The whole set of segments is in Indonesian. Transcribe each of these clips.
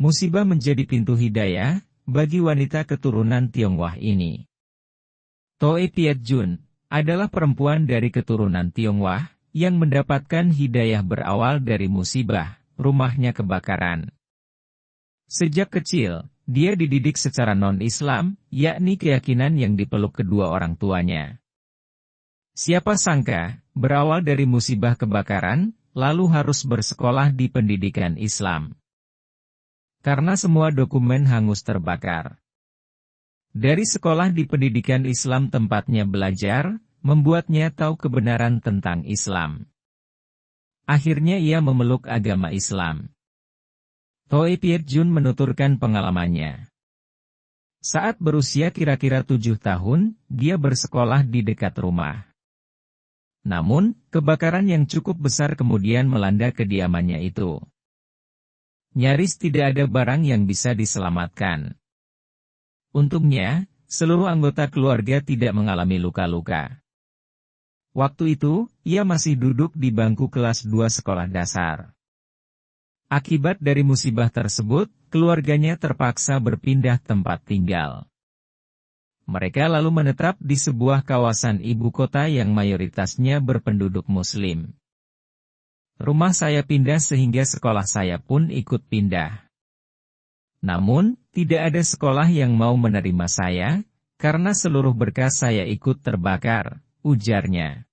Musibah menjadi pintu hidayah bagi wanita keturunan Tionghoa ini. Toe Piet Jun adalah perempuan dari keturunan Tionghoa yang mendapatkan hidayah berawal dari musibah, rumahnya kebakaran. Sejak kecil, dia dididik secara non-Islam, yakni keyakinan yang dipeluk kedua orang tuanya. Siapa sangka, berawal dari musibah kebakaran, lalu harus bersekolah di pendidikan Islam. Karena semua dokumen hangus terbakar. Dari sekolah di pendidikan Islam tempatnya belajar, membuatnya tahu kebenaran tentang Islam. Akhirnya ia memeluk agama Islam. Toe Piet Jun menuturkan pengalamannya. Saat berusia kira-kira 7 tahun, dia bersekolah di dekat rumah. Namun, kebakaran yang cukup besar kemudian melanda kediamannya itu. Nyaris tidak ada barang yang bisa diselamatkan. Untungnya, seluruh anggota keluarga tidak mengalami luka-luka. Waktu itu, ia masih duduk di bangku kelas 2 sekolah dasar. Akibat dari musibah tersebut, keluarganya terpaksa berpindah tempat tinggal. Mereka lalu menetap di sebuah kawasan ibu kota yang mayoritasnya berpenduduk Muslim. Rumah saya pindah sehingga sekolah saya pun ikut pindah. Namun, tidak ada sekolah yang mau menerima saya, karena seluruh berkas saya ikut terbakar, ujarnya.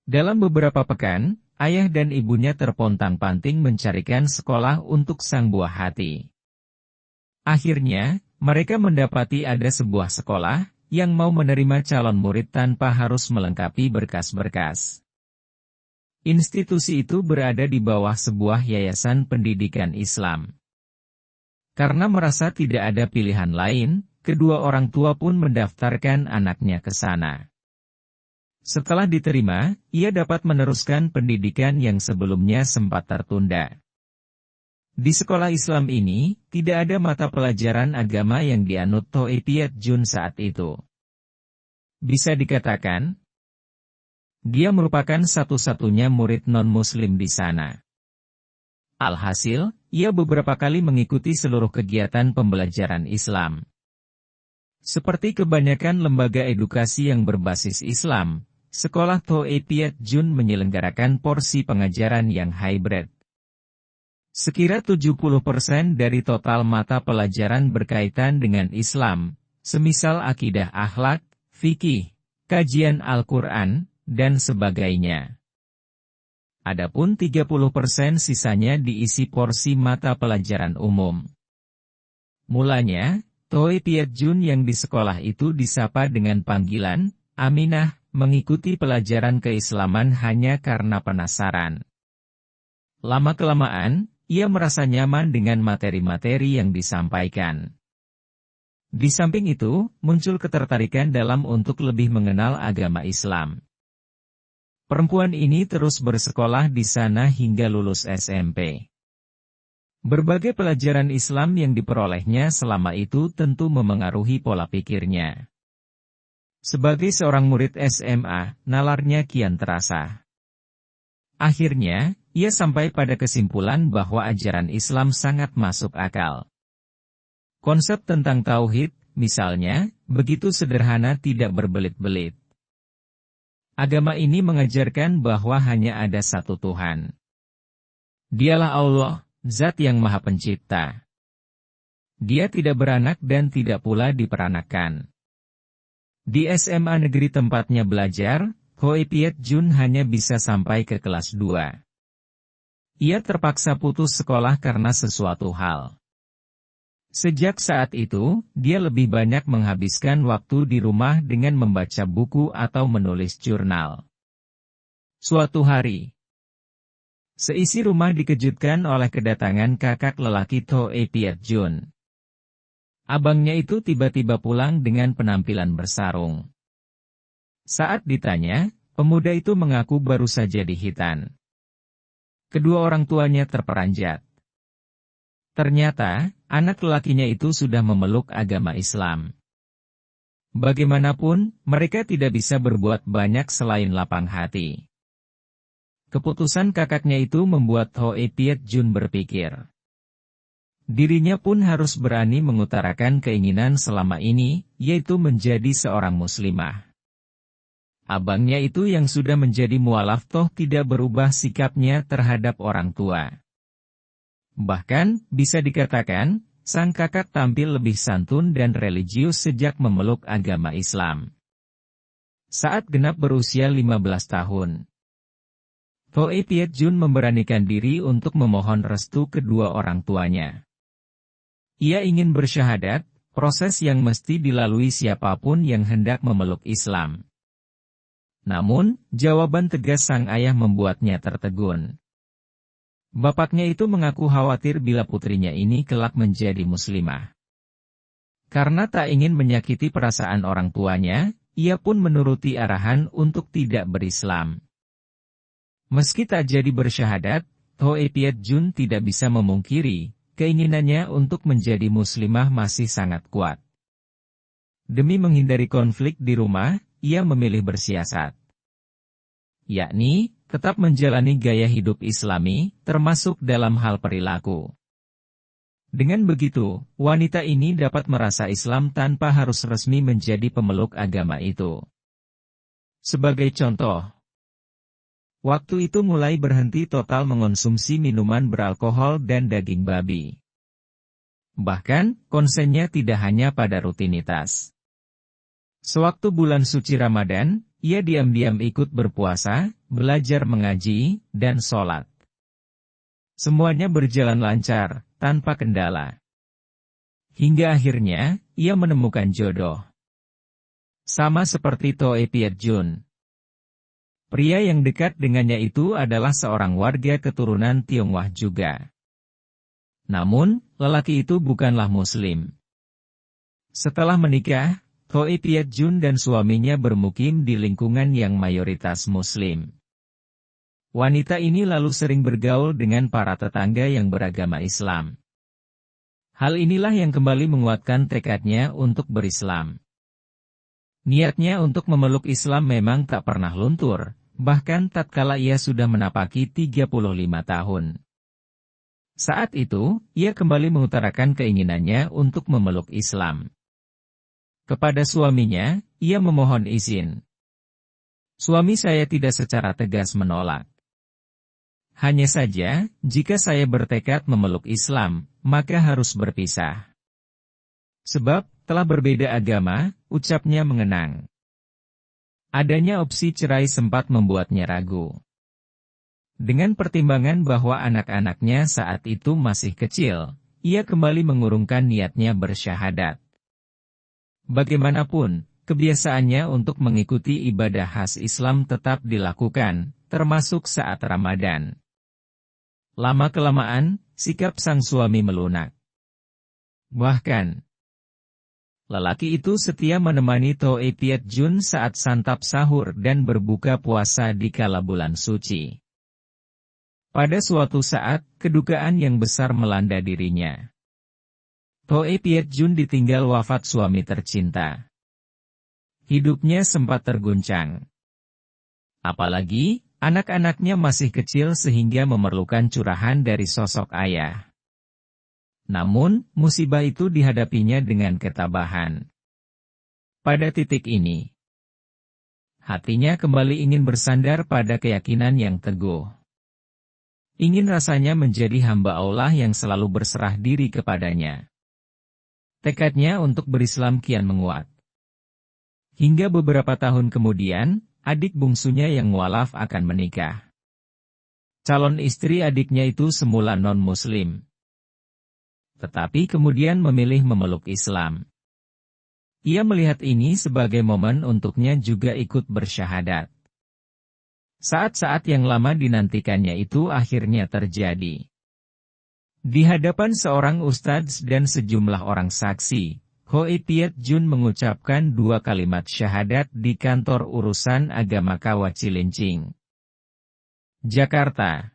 Dalam beberapa pekan, ayah dan ibunya terpontang-panting mencarikan sekolah untuk sang buah hati. Akhirnya, mereka mendapati ada sebuah sekolah yang mau menerima calon murid tanpa harus melengkapi berkas-berkas. Institusi itu berada di bawah sebuah yayasan pendidikan Islam. Karena merasa tidak ada pilihan lain, kedua orang tua pun mendaftarkan anaknya ke sana. Setelah diterima, ia dapat meneruskan pendidikan yang sebelumnya sempat tertunda. Di sekolah Islam ini, tidak ada mata pelajaran agama yang dianut Toe Piet Jun saat itu. Bisa dikatakan, dia merupakan satu-satunya murid non-Muslim di sana. Alhasil, ia beberapa kali mengikuti seluruh kegiatan pembelajaran Islam. Seperti kebanyakan lembaga edukasi yang berbasis Islam, sekolah Toe Piet Jun menyelenggarakan porsi pengajaran yang hybrid. Sekira 70% dari total mata pelajaran berkaitan dengan Islam, semisal akidah akhlak, fikih, kajian Al-Quran, dan sebagainya. Adapun 30% sisanya diisi porsi mata pelajaran umum. Mulanya, Toe Piet Jun yang di sekolah itu disapa dengan panggilan Aminah, mengikuti pelajaran keislaman hanya karena penasaran. Lama-kelamaan, ia merasa nyaman dengan materi-materi yang disampaikan. Di samping itu, muncul ketertarikan dalam untuk lebih mengenal agama Islam. Perempuan ini terus bersekolah di sana hingga lulus SMP. Berbagai pelajaran Islam yang diperolehnya selama itu tentu memengaruhi pola pikirnya. Sebagai seorang murid SMA, nalarnya kian terasa. Akhirnya, ia sampai pada kesimpulan bahwa ajaran Islam sangat masuk akal. Konsep tentang tauhid, misalnya, begitu sederhana tidak berbelit-belit. Agama ini mengajarkan bahwa hanya ada satu Tuhan. Dialah Allah, Zat yang Maha Pencipta. Dia tidak beranak dan tidak pula diperanakan. Di SMA negeri tempatnya belajar, Toe Piet Jun hanya bisa sampai ke kelas 2. Ia terpaksa putus sekolah karena sesuatu hal. Sejak saat itu, dia lebih banyak menghabiskan waktu di rumah dengan membaca buku atau menulis jurnal. Suatu hari, seisi rumah dikejutkan oleh kedatangan kakak lelaki Toe Piet Jun. Abangnya itu tiba-tiba pulang dengan penampilan bersarung. Saat ditanya, pemuda itu mengaku baru saja dihitan. Kedua orang tuanya terperanjat. Ternyata, anak lelakinya itu sudah memeluk agama Islam. Bagaimanapun, mereka tidak bisa berbuat banyak selain lapang hati. Keputusan kakaknya itu membuat Toe Piet Jun berpikir. Dirinya pun harus berani mengutarakan keinginan selama ini, yaitu menjadi seorang muslimah. Abangnya itu yang sudah menjadi mualaf toh tidak berubah sikapnya terhadap orang tua. Bahkan, bisa dikatakan, sang kakak tampil lebih santun dan religius sejak memeluk agama Islam. Saat genap berusia 15 tahun, Toei Piet Jun memberanikan diri untuk memohon restu kedua orang tuanya. Ia ingin bersyahadat, proses yang mesti dilalui siapapun yang hendak memeluk Islam. Namun, jawaban tegas sang ayah membuatnya tertegun. Bapaknya itu mengaku khawatir bila putrinya ini kelak menjadi muslimah. Karena tak ingin menyakiti perasaan orang tuanya, ia pun menuruti arahan untuk tidak berislam. Meski tak jadi bersyahadat, Toei Piet Jun tidak bisa memungkiri, keinginannya untuk menjadi muslimah masih sangat kuat. Demi menghindari konflik di rumah, ia memilih bersiasat. Yakni, tetap menjalani gaya hidup Islami, termasuk dalam hal perilaku. Dengan begitu, wanita ini dapat merasa Islam tanpa harus resmi menjadi pemeluk agama itu. Sebagai contoh, waktu itu mulai berhenti total mengonsumsi minuman beralkohol dan daging babi. Bahkan, konsennya tidak hanya pada rutinitas. Sewaktu bulan suci Ramadan, ia diam-diam ikut berpuasa, belajar mengaji, dan sholat. Semuanya berjalan lancar, tanpa kendala. Hingga akhirnya, ia menemukan jodoh. Sama seperti Toei Piet Jun. Pria yang dekat dengannya itu adalah seorang warga keturunan Tionghoa juga. Namun, lelaki itu bukanlah muslim. Setelah menikah, Toei Piet Jun dan suaminya bermukim di lingkungan yang mayoritas muslim. Wanita ini lalu sering bergaul dengan para tetangga yang beragama Islam. Hal inilah yang kembali menguatkan tekadnya untuk berislam. Niatnya untuk memeluk Islam memang tak pernah luntur, bahkan tatkala ia sudah menapaki 35 tahun. Saat itu, ia kembali mengutarakan keinginannya untuk memeluk Islam. Kepada suaminya, ia memohon izin. Suami saya tidak secara tegas menolak. Hanya saja, jika saya bertekad memeluk Islam, maka harus berpisah. Sebab, telah berbeda agama, ucapnya mengenang. Adanya opsi cerai sempat membuatnya ragu. Dengan pertimbangan bahwa anak-anaknya saat itu masih kecil, ia kembali mengurungkan niatnya bersyahadat. Bagaimanapun, kebiasaannya untuk mengikuti ibadah khas Islam tetap dilakukan, termasuk saat Ramadan. Lama-kelamaan, sikap sang suami melunak. Bahkan, lelaki itu setia menemani Toei Piet Jun saat santap sahur dan berbuka puasa di kala bulan suci. Pada suatu saat, kedukaan yang besar melanda dirinya. Toei Piet Jun ditinggal wafat suami tercinta. Hidupnya sempat terguncang. Apalagi, anak-anaknya masih kecil sehingga memerlukan curahan dari sosok ayah. Namun, musibah itu dihadapinya dengan ketabahan. Pada titik ini, hatinya kembali ingin bersandar pada keyakinan yang teguh. Ingin rasanya menjadi hamba Allah yang selalu berserah diri kepadanya. Tekadnya untuk berislam kian menguat. Hingga beberapa tahun kemudian, adik bungsunya yang mualaf akan menikah. Calon istri adiknya itu semula non-muslim, tetapi kemudian memilih memeluk Islam. Ia melihat ini sebagai momen untuknya juga ikut bersyahadat. Saat-saat yang lama dinantikannya itu akhirnya terjadi. Di hadapan seorang ustadz dan sejumlah orang saksi, Toei Piet Jun mengucapkan 2 kalimat syahadat di kantor urusan agama Kawah Cilincing, Jakarta.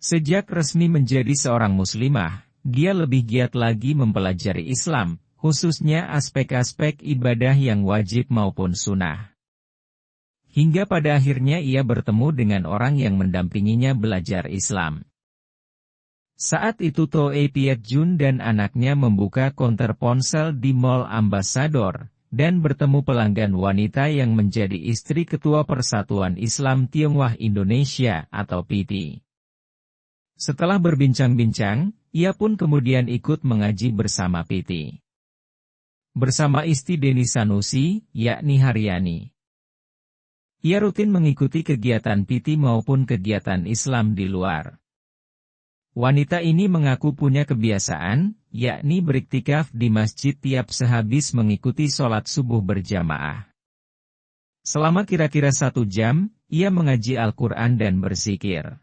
Sejak resmi menjadi seorang muslimah, dia lebih giat lagi mempelajari Islam, khususnya aspek-aspek ibadah yang wajib maupun sunnah. Hingga pada akhirnya ia bertemu dengan orang yang mendampinginya belajar Islam. Saat itu Toe Piet Jun dan anaknya membuka konter ponsel di Mall Ambassador, dan bertemu pelanggan wanita yang menjadi istri Ketua Persatuan Islam Tionghoa Indonesia atau PT. Setelah berbincang-bincang, ia pun kemudian ikut mengaji bersama PT. Bersama istri Deni Sanusi, yakni Haryani. Ia rutin mengikuti kegiatan PT maupun kegiatan Islam di luar. Wanita ini mengaku punya kebiasaan, yakni beriktikaf di masjid tiap sehabis mengikuti sholat subuh berjamaah. Selama kira-kira 1 jam, ia mengaji Al-Quran dan berzikir.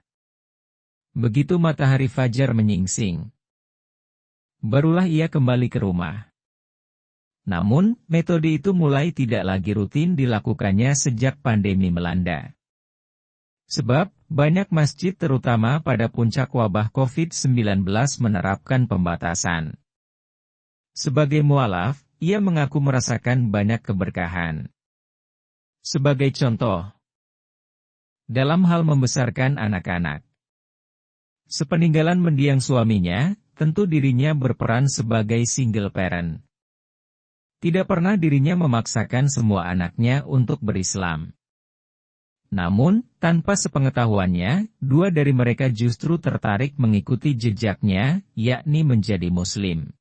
Begitu matahari fajar menyingsing, barulah ia kembali ke rumah. Namun, metode itu mulai tidak lagi rutin dilakukannya sejak pandemi melanda. Sebab, banyak masjid terutama pada puncak wabah COVID-19 menerapkan pembatasan. Sebagai mualaf, ia mengaku merasakan banyak keberkahan. Sebagai contoh, dalam hal membesarkan anak-anak. Sepeninggalan mendiang suaminya, tentu dirinya berperan sebagai single parent. Tidak pernah dirinya memaksakan semua anaknya untuk berislam. Namun, tanpa sepengetahuannya, 2 dari mereka justru tertarik mengikuti jejaknya, yakni menjadi Muslim.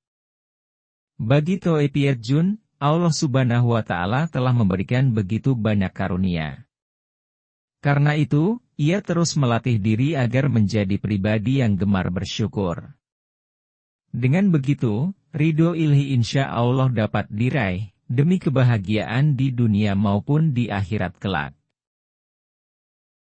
Bagi Toe Piet Jun, Allah Subhanahu wa Ta'ala telah memberikan begitu banyak karunia. Karena itu, ia terus melatih diri agar menjadi pribadi yang gemar bersyukur. Dengan begitu, ridho ilahi insya Allah dapat diraih, demi kebahagiaan di dunia maupun di akhirat kelak.